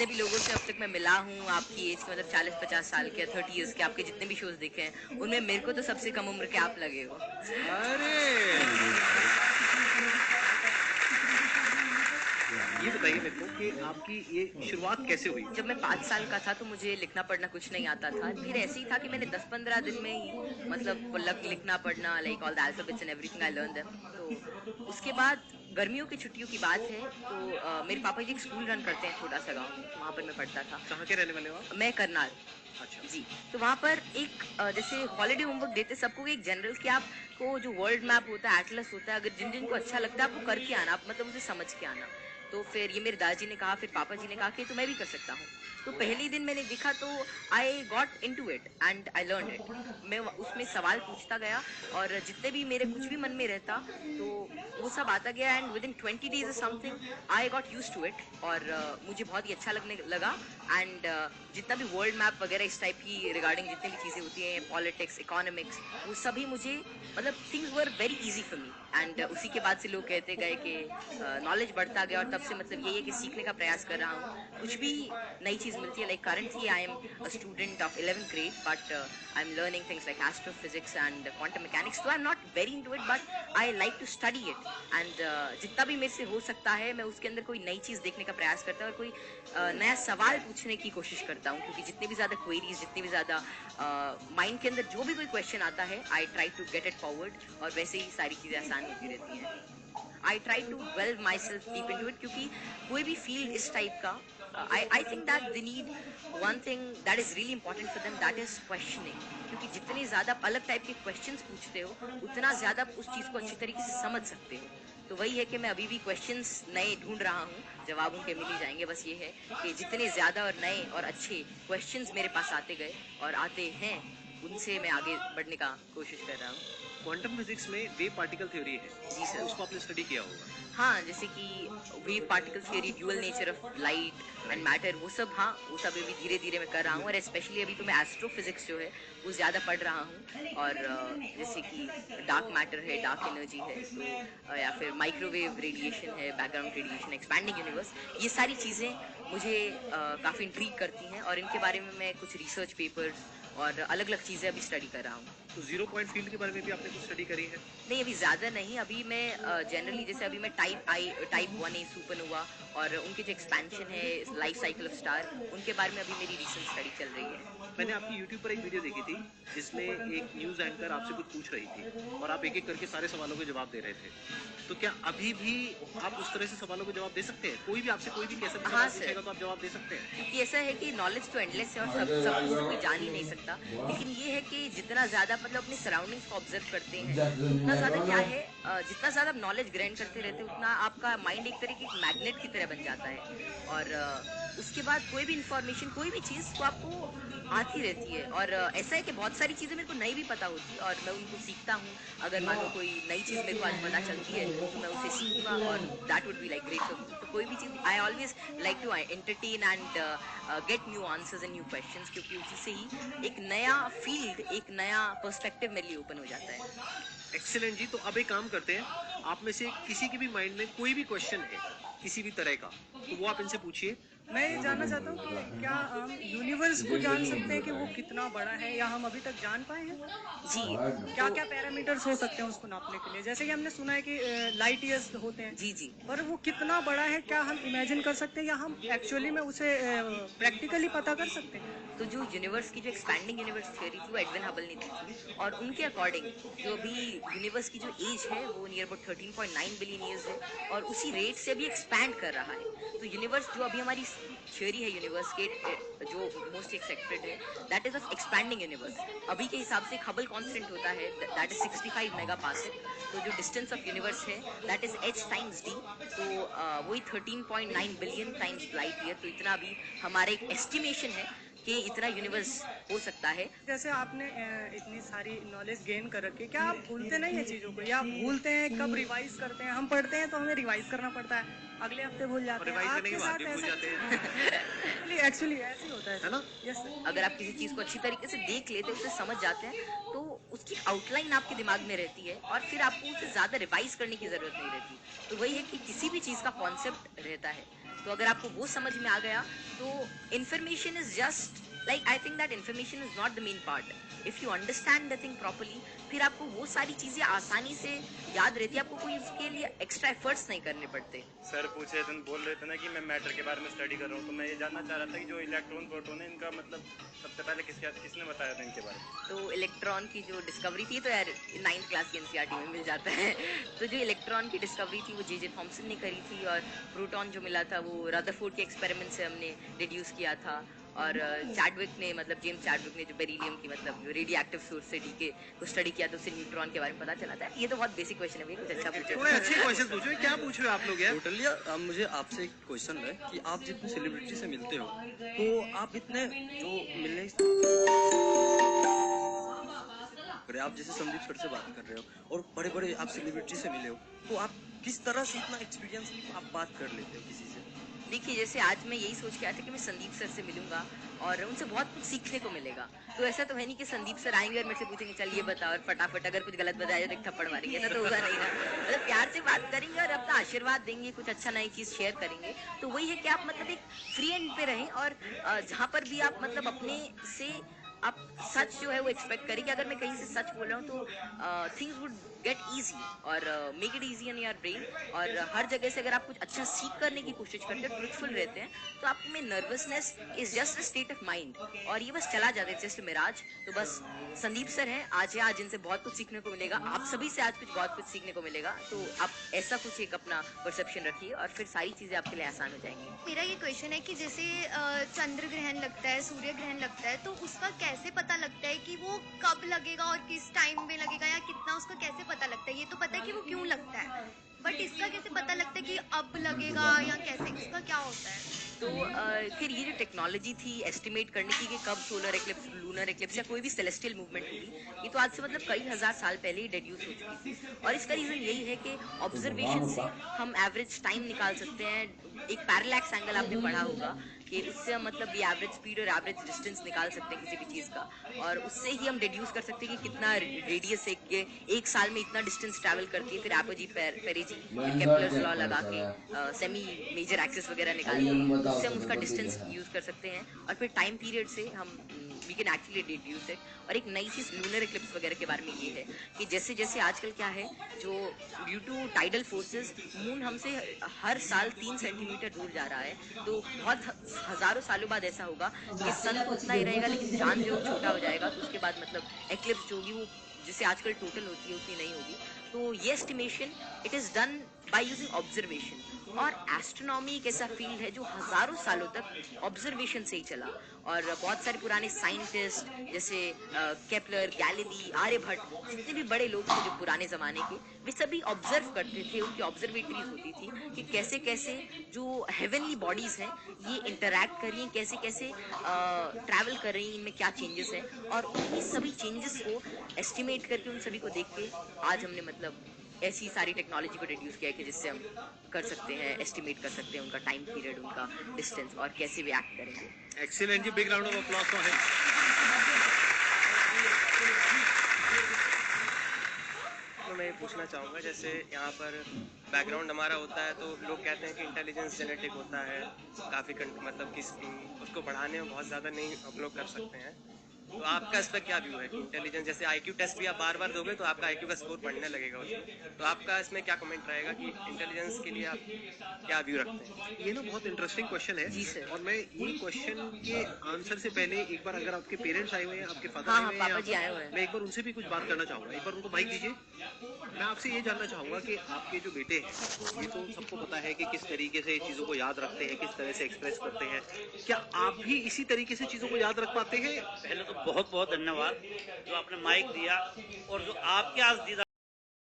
जितने भी लोगों से अब तक मैं मिला हूँ आपकी एज के मतलब 40-50 साल के 30 इयर्स के आपके जितने भी शोज देखे हैं उनमें मेरे को तो सबसे कम उम्र के आप लगे हो। अरे ये बताइए मेरे को कि आपकी ये शुरुआत कैसे हुई? जब मैं 5 साल का था तो मुझे लिखना पढ़ना कुछ नहीं आता था। फिर ऐसे ही था कि मैंने 10-15 दिन में ही मतलब लिखना पढ़ना like all the alphabets and everything I learn them. तो उसके बाद गर्मियों की छुट्टियों की बात है तो मेरे पापा जी एक स्कूल रन करते हैं छोटा सा गाँव में, वहाँ पर मैं पढ़ता था। कहाँ के रहने वाले हो आप? मैं करनाल। अच्छा। जी, तो वहाँ पर एक जैसे हॉलिडे होमवर्क देते सबको एक जनरल कि आपको जो वर्ल्ड मैप होता है, एटलस होता है, अगर जिन-जिन को अच्छा लगता है आपको करके आना, आप मतलब उसे समझ के आना। तो फिर ये मेरे दादाजी ने कहा, फिर पापा जी ने कहा कि तो मैं भी कर सकता हूँ। तो पहले ही दिन मैंने देखा तो I got into it and I learned it. मैं उसमें सवाल पूछता गया और जितने भी मेरे कुछ भी मन में रहता तो वो सब आता गया एंड विदिन 20 डेज और something I got used to it और मुझे बहुत ही अच्छा लगने लगा एंड जितना भी वर्ल्ड मैप वगैरह इस टाइप की रिगार्डिंग जितनी भी चीज़ें होती हैं पॉलिटिक्स इकोनॉमिक्स वो सभी मुझे मतलब things were very easy for me and उसी के बाद से लोग कहते गए कि नॉलेज बढ़ता गया और तब से मतलब यही है कि सीखने का प्रयास कर रहा हूँ कुछ भी नई चीज़ मिलती है like currently I am a student of 11th grade but I'm learning things like astrophysics and quantum mechanics so I'm not very into it but I like to study it and जितना भी मेरे से हो सकता है मैं उसके अंदर कोई नई चीज़ देखने का प्रयास करता हूँ और कोई नया सवाल पूछने की कोशिश करता हूँ क्योंकि जितने भी ज़्यादा क्वेरीज जितनी भी ज़्यादा माइंड के अंदर जो भी कोई क्वेश्चन आता है I try to get it forward और वैसे ही सारी चीज़ें आसान होती रहती हैं। I try to delve myself deep into it क्योंकि कोई भी फील्ड इस टाइप का I think that they need one thing that is really important for them that is questioning क्योंकि जितने ज़्यादा आप अलग टाइप के क्वेश्चंस पूछते हो उतना ज़्यादा आप उस चीज़ को अच्छी तरीके से समझ सकते हो। तो वही है कि मैं अभी भी क्वेश्चंस नए ढूंढ रहा हूँ जवाब उनके मिल ही जाएंगे बस ये है कि जितने ज़्यादा और नए और अच्छे क्वेश्चंस मेरे पास आते गए और आते हैं उनसे मैं आगे बढ़ने का कोशिश कर रहा हूँ। क्वांटम फिजिक्स में वेव पार्टिकल थ्योरी है, जी तो सर। उसको आपने स्टडी किया होगा। हाँ, जैसे कि wave particle theory, dual nature of light and matter वो सब हाँ, वो सब अभी धीरे-धीरे मैं कर रहा हूँ और स्पेशली अभी तो मैं एस्ट्रोफिजिक्स जो है वो ज़्यादा पढ़ रहा हूँ और जैसे कि डार्क मैटर है, डार्क एनर्जी है तो या फिर माइक्रोवेव रेडिएशन है, बैकग्राउंड रेडिएशन, एक्सपैंडिंग यूनिवर्स ये सारी चीज़ें मुझे काफ़ी इंट्रिग करती हैं और इनके बारे में मैं कुछ रिसर्च पेपर्स और अलग-अलग चीज़ें अभी स्टडी कर रहा हूँ। तो जीरो पॉइंट फील्ड के बारे में भी आपने कुछ स्टडी करी है? नहीं अभी ज़्यादा नहीं अभी मैं जनरली जैसे अभी मैं टाइप 1A सुपरनोवा और उनके जो एक्सपेंशन है लाइफ साइकिल ऑफ स्टार उनके बारे में अभी मेरी रिसेंट स्टडी चल रही है। मैंने आपकी यूट्यूब पर एक वीडियो देखी थी जिसमें एक न्यूज एंकर आपसे कुछ पूछ रही थी और आप एक एक करके सारे सवालों के जवाब दे रहे थे। तो क्या अभी भी आप उस तरह से सवालों के जवाब दे सकते हैं? कोई भी आपसे कोई भी कैसा भी हाँ सवाल सर, पूछेगा तो आप जवाब दे सकते हैं? क्योंकि ऐसा है कि नॉलेज तो एंडलेस है और सब कुछ तो कोई जान ही नहीं सकता लेकिन ये है कि जितना ज़्यादा मतलब अपनी सराउंडिंग्स को ऑब्जर्व करते हैं उतना ज़्यादा क्या है जितना ज़्यादा आप नॉलेज ग्रहण करते रहते हैं उतना आपका माइंड एक तरह की मैग्नेट की तरह बन जाता है और उसके बाद कोई भी इंफॉर्मेशन कोई भी चीज़ वो आपको आती रहती है और ऐसा है कि बहुत सारी चीज़ें मेरे को नहीं भी पता होती और मैं उनको सीखता हूँ। अगर मान लो कोई नई चीज़ मेरे को आज पता चलती है तो मैं उसे सीखूंगा और that would be like great for me. तो कोई भी चीज़ I always like to entertain and get new answers and new questions क्योंकि उसी से ही एक नया फील्ड एक नया पर्सपेक्टिव मेरे लिए ओपन हो जाता है। एक्सीलेंट जी। तो अब एक काम करते हैं, आप में से किसी के भी माइंड में कोई भी क्वेश्चन है किसी भी तरह का, तो वो आप इनसे पूछिए। मैं ये जानना चाहता हूँ कि क्या हम यूनिवर्स को जान सकते हैं कि वो कितना बड़ा है या हम अभी तक जान पाए हैं? जी और तो क्या-क्या पैरामीटर्स हो सकते हैं उसको नापने के लिए? जैसे कि हमने सुना है कि लाइट ईयर्स होते हैं, जी जी पर वो कितना बड़ा है क्या हम इमेजिन कर सकते हैं या हम एक्चुअली में उसे प्रैक्टिकली पता कर सकते हैं? तो जो यूनिवर्स की जो एक्सपैंडिंग यूनिवर्स थ्योरी थी वो एडविन हबल ने दी थी और उनके अकॉर्डिंग जो अभी यूनिवर्स की जो एज है वो नियर अबाउट 13.9 बिलियन ईयर्स है और उसी रेट से अभी एक्सपैंड कर रहा है। तो यूनिवर्स जो अभी हमारी थ्योरी है यूनिवर्स के जो मोस्ट एक्सेप्टेड है that is of expanding universe. अभी के हिसाब से हबल कांस्टेंट होता है दैट इज 65 मेगा पास्कल। तो जो डिस्टेंस ऑफ यूनिवर्स है that is h times d। तो वही 13.9 बिलियन टाइम्स लाइट ईयर। तो इतना अभी हमारा एक एस्टिमेशन है कि इतना यूनिवर्स हो सकता है। जैसे आपने इतनी सारी नॉलेज गेन कर रखी है, क्या आप भूलते नहीं है चीज़ों को या भूलते हैं, कब रिवाइज़ करते हैं? हम पढ़ते हैं तो हमें रिवाइज़ करना पड़ता है, अगले हफ्ते भूल और जाते हैं। रिवाइज करने के आपके बाद साथ भी भूल ऐसा जाते कुछ हैं। एक्चुअली ऐसे ही होता है है सर। ना? Yes sir. अगर आप किसी चीज को अच्छी तरीके से देख लेते उसे समझ जाते हैं तो उसकी आउटलाइन आपके दिमाग में रहती है और फिर आपको उसे ज्यादा रिवाइज करने की जरूरत नहीं रहती। तो वही है कि किसी भी चीज का कॉन्सेप्ट रहता है तो अगर आपको वो समझ में आ गया तो information is just like I think that information is not the main part. If you understand the thing properly फिर आपको वो सारी चीजें आसानी से याद रहती है. आपको कोई उसके लिए एक्स्ट्रा एफर्ट्स नहीं करने पड़ते. सर पूछ रहे थे, बोल रहे थे ना कि मैं मैटर के बारे में स्टडी कर रहा हूँ, तो मैं ये जानना चाह रहा था कि जो इलेक्ट्रॉन प्रोटॉन है इनका मतलब सबसे पहले किसने बताया था इनके बारे में? तो इलेक्ट्रॉन की जो डिस्कवरी थी, तो यार 9th क्लास की एनसीईआरटी में मिल जाता है. तो जो इलेक्ट्रॉन की डिस्कवरी थी वो जे थॉमसन ने करी थी, और प्रोटॉन जो मिला था वो रदरफोर्ड के एक्सपेरिमेंट से हमने डिड्यूस किया था. और चैडविक ने मतलब जेम्स चैडविक ने जो बेरिलियम की मतलब जो रेडियो एक्टिव सोर्स से डीके को स्टडी किया तो उससे न्यूट्रॉन के बारे में पता चला था. ये तो बहुत बेसिक क्वेश्चन है भैया, कुछ अच्छा पूछो. थोड़े अच्छे क्वेश्चन पूछो. क्या पूछ रहे हो आप लोग यार? टोटली. मुझे आपसे एक क्वेश्चन है कि आप जितने सेलिब्रिटी से मिलते हो तो आप इतने जो मिलने आप जैसे संदीप सर से बात कर रहे हो और बड़े बड़े आप सेलिब्रिटी से मिले हो, तो आप किस तरह से इतना एक्सपीरियंस आप बात कर लेते हो किसी से? देखिए, जैसे आज मैं यही सोच के आया था कि मैं संदीप सर से मिलूंगा और उनसे बहुत कुछ सीखने को मिलेगा. तो ऐसा तो है नहीं कि संदीप सर आएंगे और मेरे से पूछेंगे चल ये बता, और फटाफट अगर कुछ गलत बताया तो एक थप्पड़ मारेंगे. ऐसा तो होगा नहीं ना. मतलब प्यार से बात करेंगे और अपना आशीर्वाद देंगे, कुछ अच्छा नई चीज शेयर करेंगे. तो वही है कि आप मतलब एक फ्री एंड पे रहें, और जहाँ पर भी आप मतलब अपने से आप सच जो है वो एक्सपेक्ट करें कि अगर मैं कहीं से सच बोल रहा हूँ तो थिंग्स वुड गेट ईजी, और make it easy in your brain. और हर जगह से अगर आप कुछ अच्छा सीख करने की कोशिश करते हैं, ट्रुथफुल रहते हैं, तो आप में nervousness is just a state of mind, और ये बस चला जाता है जस्ट मिराज. तो बस संदीप सर हैं आज इनसे बहुत कुछ सीखने को मिलेगा. आप सभी से आज बहुत कुछ सीखने को मिलेगा. तो आप ऐसा कुछ एक अपना परसेप्शन रखिए और फिर सारी चीजें आपके लिए आसान हो जाएंगी. मेरा ये क्वेश्चन है कि जैसे चंद्र ग्रहण लगता है, सूर्य ग्रहण लगता है, तो उसका कैसे पता लगता है कि वो कब लगेगा और किस टाइम में लगेगा, या कितना, उसका कैसे पता लगता है? ये तो पता है कि वो क्यों लगता है, बट इसका कैसे पता लगता है कि अब लगेगा या कैसे, इसका क्या होता है? तो फिर ये जो टेक्नोलॉजी थी एस्टिमेट करने की कि कब सोलर एक्लिप्स, लूनर एक्लिप्स या कोई भी सेलेस्टियल मूवमेंट होगी, ये तो आज से मतलब कई हजार साल पहले ही डेड्यूस हो चुकी थी. और इसका रीजन यही है कि ऑब्जर्वेशन से हम एवरेज टाइम निकाल सकते हैं. एक पैरेलैक्स एंगल आपने पढ़ा होगा कि उससे हम मतलब ये एवरेज स्पीड और एवरेज डिस्टेंस निकाल सकते हैं किसी भी चीज़ का, और उससे ही हम डिड्यूस कर सकते हैं कि कितना रेडियस है कि एक साल में इतना डिस्टेंस ट्रैवल करती है. फिर एपोजी पेरेजी केप्लर्स लॉ लगा के सेमी मेजर एक्सिस वगैरह निकाल के उससे हम उसका डिस्टेंस यूज कर सकते हैं, और फिर टाइम पीरियड से हम we can actually deduce it. और एक नई चीज़ लूनर एक्लिप्स वगैरह के बारे में ये है कि जैसे जैसे आजकल क्या है, जो due to tidal forces moon हमसे हर साल 3 सेंटीमीटर दूर जा रहा है. तो बहुत हजारों सालों बाद ऐसा होगा कि सन तो उतना ही रहेगा लेकिन चांद जो छोटा हो जाएगा. तो उसके बाद मतलब एक्लिप्स जो होगी वो जिससे आजकल टोटल होती है उतनी नहीं होगी. तो ये estimation it is done by using observation. और एस्ट्रोनॉमी एक ऐसा फील्ड है जो हजारों सालों तक ऑब्जर्वेशन से ही चला, और बहुत सारे पुराने साइंटिस्ट जैसे केपलर, गैलीली, आर्यभट्ट, जितने भी बड़े लोग थे जो पुराने ज़माने के, वे सभी ऑब्जर्व करते थे. उनकी ऑब्जर्वेटरीज होती थी कि कैसे कैसे जो हेवनली बॉडीज़ हैं ये इंटरैक्ट कर रही हैं, कैसे कैसे ट्रैवल कर रही हैं, इनमें क्या चेंजेस हैं, और उन्हीं सभी चेंजेस को एस्टिमेट करके उन सभी को देख के आज हमने मतलब ऐसी सारी टेक्नोलॉजी को रिड्यूस किया है कि जिससे हम कर सकते हैं, एस्टिमेट कर सकते हैं उनका टाइम पीरियड, उनका डिस्टेंस, और कैसे वे एक्ट करेंगे. एक्सीलेंट जी, big round of applause for him. तो मैं ये पूछना चाहूँगा, जैसे यहाँ पर बैकग्राउंड हमारा होता है तो लोग कहते हैं कि इंटेलिजेंस जेनेटिक होता है, काफ़ी मतलब कि उसको बढ़ाने में बहुत ज़्यादा नहीं हम लोग कर सकते हैं. तो आपका इस पर क्या व्यू है कि इंटेलिजेंस, जैसे आईक्यू टेस्ट भी आप बार बार दोगे तो आपका आईक्यू का स्कोर बढ़ने लगेगा उसमें, तो आपका इसमें क्या कमेंट रहेगा कि इंटेलिजेंस के लिए आप क्या व्यू रखते हैं? ये ना बहुत इंटरेस्टिंग क्वेश्चन है जी सर. और मैं ये क्वेश्चन के आंसर से पहले एक बार, अगर आपके पेरेंट्स आए हुए हैं, आपके फादर हाँ, आए हुए हैं, पापा जी आए हुए हैं, मैं एक बार उनसे भी कुछ बात करना चाहूँगा. एक बार उनको माइक दीजिए. मैं आपसे ये जानना चाहूँगा कि आपके जो बेटे हैं, ये तो सबको पता है कि किस तरीके से चीज़ों को याद रखते हैं, किस तरह से एक्सप्रेस करते हैं. क्या आप भी इसी तरीके से चीज़ों को याद रख पाते हैं? पहले तो बहुत बहुत धन्यवाद जो आपने माइक दिया, और जो आपके आज